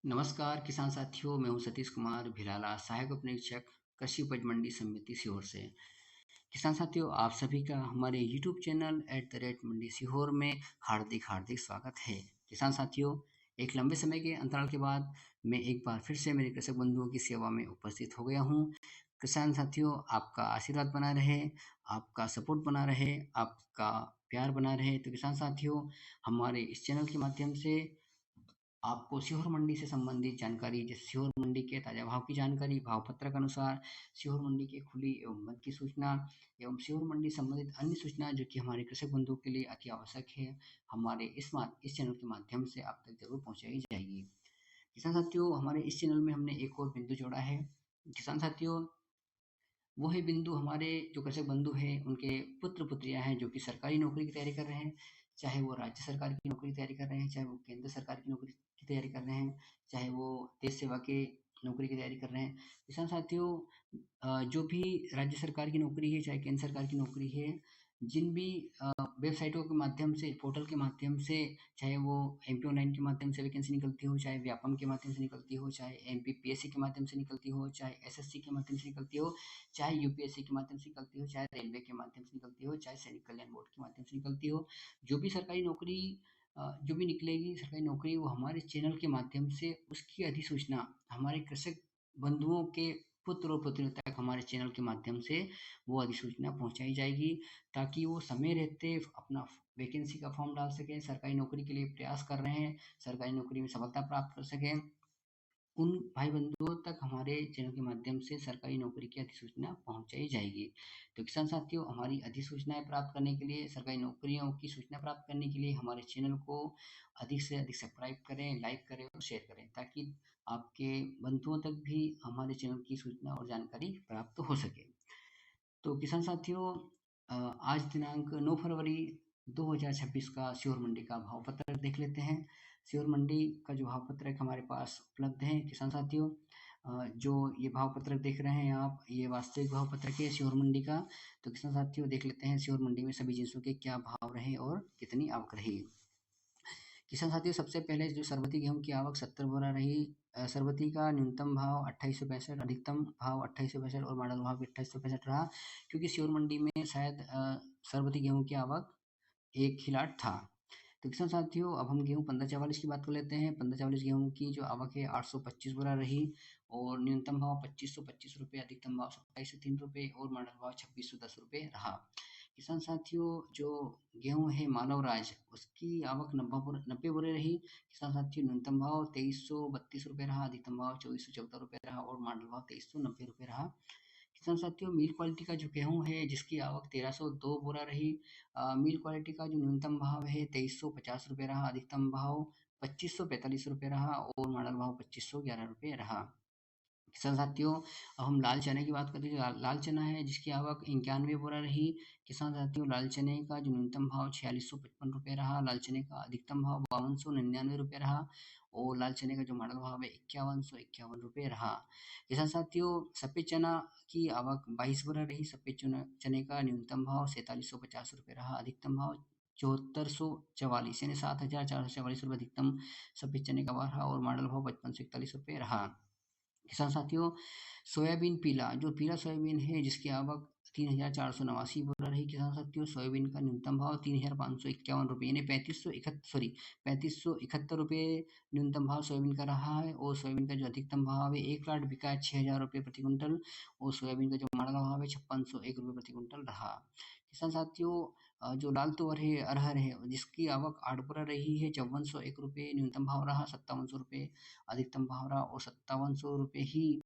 नमस्कार किसान साथियों, मैं हूं सतीश कुमार भिलाला, सहायक उप निरीक्षक कृषि उपज मंडी समिति सीहोर से। किसान साथियों, आप सभी का हमारे यूट्यूब चैनल @मंडी सीहोर में हार्दिक हार्दिक स्वागत है। किसान साथियों, एक लंबे समय के अंतराल के बाद मैं एक बार फिर से मेरे कृषक बंधुओं की सेवा में उपस्थित हो गया हूं। किसान साथियों, आपका आशीर्वाद बना रहे, आपका सपोर्ट बना रहे, आपका प्यार बना रहे। तो किसान साथियों, हमारे इस चैनल के माध्यम से आपको सीहोर मंडी से संबंधित जानकारी, जैसे सीहोर मंडी के ताज़ा भाव की जानकारी, भाव पत्रक अनुसार सीहोर मंडी की खुली एवं बंद की सूचना एवं सीहोर मंडी संबंधित अन्य सूचना जो कि हमारे कृषक बंधुओं के लिए अति आवश्यक है, हमारे इस चैनल के माध्यम से आप तक जरूर पहुंचाई जाएगी। किसान साथियों, हमारे इस चैनल में हमने एक और बिंदु जोड़ा है। किसान साथियों, वो है बिंदु हमारे जो कृषक बंधु हैं, उनके पुत्र पुत्रियां हैं जो कि सरकारी नौकरी की तैयारी कर रहे हैं, चाहे वो राज्य सरकार की नौकरी की तैयारी कर रहे हैं, चाहे वो केंद्र सरकार की नौकरी की तैयारी कर रहे हैं, चाहे वो देश सेवा के नौकरी की तैयारी कर रहे हैं। किसान साथियों, जो भी राज्य सरकार की नौकरी है, चाहे केंद्र सरकार की नौकरी है, जिन भी वेबसाइटों के माध्यम से, पोर्टल के माध्यम से, चाहे वो एमपी ऑनलाइन के माध्यम से वैकेंसी निकलती हो, चाहे व्यापम के माध्यम से निकलती हो, चाहे एमपीपीएससी के माध्यम से निकलती हो, चाहे एसएससी के माध्यम से निकलती हो, चाहे यूपीएससी के माध्यम से निकलती हो, चाहे रेलवे के माध्यम से निकलती हो, चाहे सैनिक कल्याण बोर्ड के माध्यम से निकलती हो, जो भी सरकारी नौकरी जो भी निकलेगी सरकारी नौकरी, वो हमारे चैनल के माध्यम से उसकी अधिसूचना हमारे कृषक बंधुओं के पुत्र और पुत्रियों तक हमारे चैनल के माध्यम से वो अधिसूचना पहुंचाई जाएगी, ताकि वो समय रहते अपना वैकेंसी का फॉर्म डाल सकें, सरकारी नौकरी के लिए प्रयास कर रहे हैं, सरकारी नौकरी में सफलता प्राप्त कर सकें। उन भाई बंधुओं तक हमारे चैनल के माध्यम से सरकारी नौकरी की अधिसूचना पहुंचाई जाएगी। तो किसान साथियों, हमारी अधिसूचनाएं प्राप्त करने के लिए, सरकारी नौकरियों की सूचना प्राप्त करने के लिए हमारे चैनल को अधिक से अधिक सब्सक्राइब करें, लाइक करें और शेयर करें, ताकि आपके बंधुओं तक भी हमारे चैनल की सूचना और जानकारी प्राप्त हो सके। तो किसान साथियों, आज दिनांक 9 फरवरी 2026 का सीहोर मंडी का भाव पत्रक देख लेते हैं। सीहोर मंडी का जो भाव पत्रक हमारे पास उपलब्ध है किसान साथियों, जो ये भाव पत्रक देख रहे हैं आप, ये वास्तविक भाव पत्रक है सीहोर मंडी का। तो किसान साथियों, देख लेते हैं सीहोर मंडी में सभी जिनसों के क्या भाव रहे और कितनी आवक रही। किसान साथियों, सबसे पहले जो सरबती गेहूं की आवक 70 बोरा रही। सरबती का न्यूनतम भाव 2865, अधिकतम भाव 2865 और मॉडल भाव भी 2865 रहा, क्योंकि सीहोर मंडी में शायद सरबती गेहूं की आवक एक ही लाट था। तो किसान साथियों, अब हम गेहूं 1544 की बात कर लेते हैं। 1544 गेहूं की जो आवक है 825 बोरा रही, और न्यूनतम भाव 2525 रुपये, अधिकतम भाव 2703 रुपये और मॉडल भाव 2610 रुपये रहा। किसान साथियों, जो गेहूं है मालव राज, उसकी आवक 90 बोरे रही। किसान साथियों, न्यूनतम भाव 2332 रुपये रहा, अधिकतम भाव 2414 रुपये रहा और मॉडल भाव 2390 रुपये रहा। किसान साथियों, मिल क्वालिटी का जो गेहूं है जिसकी आवक 1302 बोरा रही, मिल क्वालिटी का जो न्यूनतम भाव है 2350 रुपये रहा, अधिकतम भाव 2545 रुपये रहा और मॉडल भाव 2511 रुपये रहा। किसान साथियों, अब हम लाल चने की बात करते हैं। जो लाल चना है जिसकी आवक 91 बोरा रही। किसान साथियों, लाल चने का जो न्यूनतम भाव 4655 रुपये रहा, लाल चने का अधिकतम भाव 5299 रुपये रहा और लाल चने का जो मॉडल भाव है 5151 रुपये रहा। किसान साथियों, सफ़ेद चना की आवक 22 बोरा रही। सफ़ेद चने का न्यूनतम भाव 4750 रुपये रहा, अधिकतम भाव 7444 यानी 7444 रुपये अधिकतम सफ़ेद चने का भाव रहा और मॉडल भाव 5541 रुपये रहा। किसान साथियों, सोयाबीन पीला, जो पीला सोयाबीन है जिसकी आवक 3489 बोरा रही। किसान साथियों, सोयाबीन का न्यूनतम भाव 3551 रुपये यानी 3571 रुपये न्यूनतम भाव सोयाबीन का रहा है और सोयाबीन का जो अधिकतम भाव है 1 लाख बिका है 6000 रुपये प्रति कुंटल और सोयाबीन का जो माड़ा भाव है 5601 रुपये प्रति कुंटल रहा। किसान साथियों, जो लाल तुअर है, अरहर है, जिसकी आवक 8 बोरा रही है, 5401 रुपये न्यूनतम भाव रहा, 5700 रुपये अधिकतम भाव रहा और 5700 रुपये ही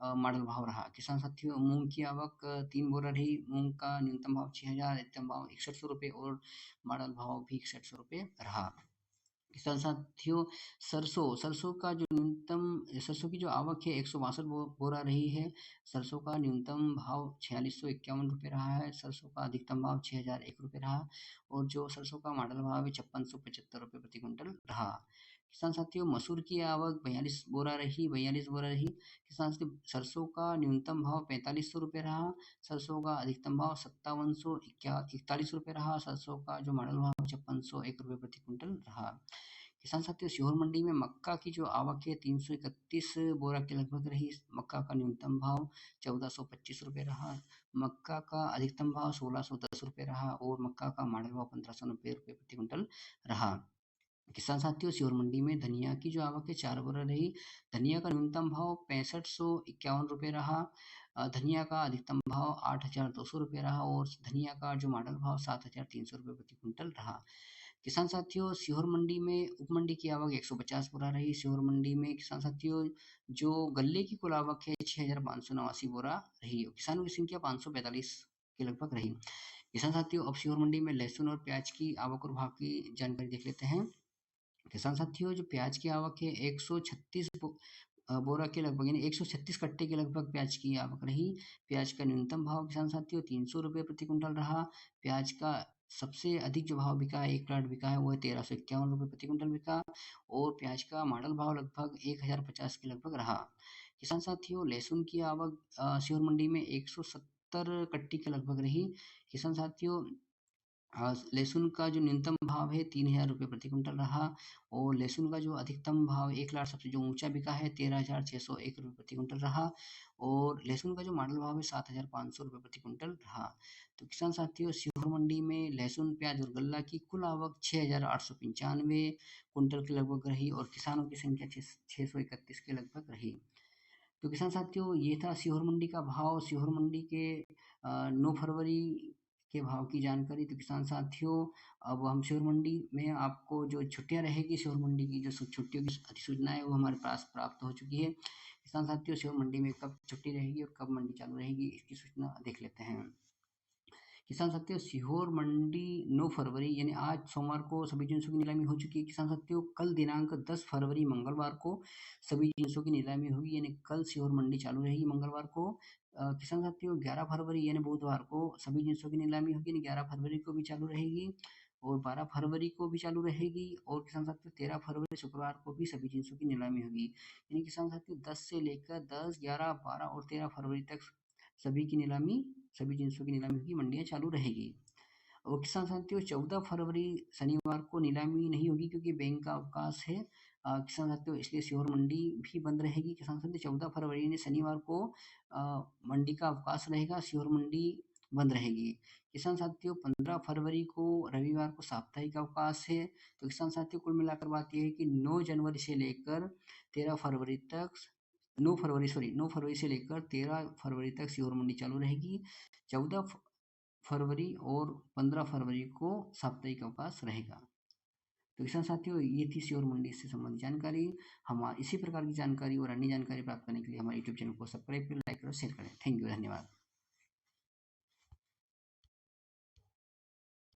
मॉडल भाव रहा। किसान साथियों, मूंग की आवक 3 बोरा रही। मूंग का न्यूनतम भाव 6000, अधिकतम भाव 6100 रुपये और मॉडल भाव भी 6100 रुपये रहा। किसान साथियों, सरसों का जो न्यूनतम, सरसों की जो आवक है 162 बोरा रही है। सरसों का न्यूनतम भाव 4651 रुपये रहा है, सरसों का अधिकतम भाव 6001 रुपये रहा और जो सरसों का मॉडल भाव है 5675 रुपये प्रति कुंटल रहा। किसान साथियों, मसूर की आवक 42 बोरा रही। किसान साथियों, सरसों का न्यूनतम भाव 4500 रुपये रहा, सरसों का अधिकतम भाव 5741 रुपये रहा, सरसों का जो मॉडल भाव 5601 रुपये प्रति कुंटल रहा। किसान साथियों, सीहोर मंडी में मक्का की जो आवक है 331 बोरा के लगभग रही। मक्का का न्यूनतम भाव 1425 रुपये रहा। मक्का का अधिकतम भाव 1610 रुपये रहा और मक्का का मॉडल भाव 1590 रुपये प्रति क्विंटल रहा। किसान साथियों, सीहोर मंडी में धनिया की जो आवक है 4 बोरा रही। धनिया का न्यूनतम भाव 6551 रुपये रहा। धनिया का अधिकतम भाव 8200 रुपये रहा और धनिया का जो मॉडल भाव 7300 रुपये प्रति क्विंटल रहा। किसान साथियों, सीहोर मंडी में उपमंडी की आवक 150 बोरा रही। सीहोर मंडी में किसान साथियों, जो गल्ले की कुल आवक है 6589 बोरा रही। किसानों की संख्या 545 के लगभग रही। किसान साथियों, अब सीहोर मंडी में लहसुन और प्याज की आवक और भाव की जानकारी देख लेते हैं। किसान साथियों, जो प्याज की आवक है 136 बोरा के लगभग यानी 136 कट्टे के लगभग प्याज की आवक रही। प्याज का न्यूनतम भाव किसान साथियों 300 रुपये प्रति क्विंटल रहा। प्याज का सबसे अधिक जो भाव बिका है, एक प्लाट बिका है, वो है 1351 रुपये प्रति क्विंटल बिका और प्याज का मॉडल भाव लगभग 1050 के लगभग रहा। किसान साथियों, लहसुन की आवक सीहोर मंडी में 170 कट्टी के लगभग रही। किसान साथियों, लहसुन का जो न्यूनतम भाव है 3000 रुपये प्रति क्विंटल रहा और लहसुन का जो अधिकतम भाव 1 लाख सबसे जो ऊंचा बिका है 13,601 रुपये प्रति क्विंटल रहा और लहसुन का जो मॉडल भाव है 7,500 रुपये प्रति क्विंटल रहा। तो किसान साथियों, सीहोर मंडी में लहसुन, प्याज और गल्ला की कुल आवक 6,895 कुंटल के लगभग रही और किसानों की संख्या 631 के लगभग रही। तो किसान साथियों, ये था सीहोर मंडी का भाव। सीहोर मंडी के 9 फरवरी के भाव की जानकारी। तो किसान साथियों, अब हम सीहोर मंडी में आपको जो छुट्टियां रहेगी, सीहोर मंडी की जो छुट्टियों की अधिसूचना है वो हमारे पास प्राप्त हो चुकी है। किसान साथियों, सीहोर मंडी में कब छुट्टी रहेगी और कब मंडी चालू रहेगी, इसकी सूचना देख लेते हैं। किसान साथियों, सीहोर मंडी 9 फरवरी यानी आज सोमवार को सभी जिंसों की नीलामी हो चुकी है। किसान साथियों, कल दिनांक 10 फरवरी मंगलवार को सभी जिंसों की नीलामी होगी यानी कल सीहोर मंडी चालू रहेगी मंगलवार को। किसान साथियों, 11 फरवरी यानी बुधवार को सभी जिंसों की नीलामी होगी यानी 11 फरवरी को भी चालू रहेगी और 12 फरवरी को भी चालू रहेगी और किसान साथियों 13 फरवरी शुक्रवार को भी सभी जिंसों की नीलामी होगी। यानी किसान साथियों 10 से लेकर 10, 11, 12 और 13 फरवरी तक सभी की नीलामी, सभी जिंसों की नीलामी होगी, मंडियाँ चालू रहेगी। और किसान साथियों 14 फरवरी शनिवार को नीलामी नहीं होगी क्योंकि बैंक का अवकाश है। किसान साथियों, इसलिए सीहोर मंडी भी बंद रहेगी। किसान साथियों 14 फरवरी यानी शनिवार को मंडी का अवकाश रहेगा, सीहोर मंडी बंद रहेगी। किसान साथियों 15 फरवरी को रविवार को साप्ताहिक अवकाश है। तो किसान साथियों, कुल मिलाकर बात यह है कि 9 जनवरी से लेकर 13 फरवरी तक 9 फरवरी से लेकर 13 फरवरी तक सीहोर मंडी चालू रहेगी। 14 फरवरी और 15 फरवरी को साप्ताहिक अवकाश रहेगा। तो किसान साथियों, ये थी सीहोर मंडी से संबंधित जानकारी। हम इसी प्रकार की जानकारी और अन्य जानकारी प्राप्त करने के लिए हमारे यूट्यूब चैनल को सब्सक्राइब करें, लाइक करें, शेयर करें। थैंक यू, धन्यवाद।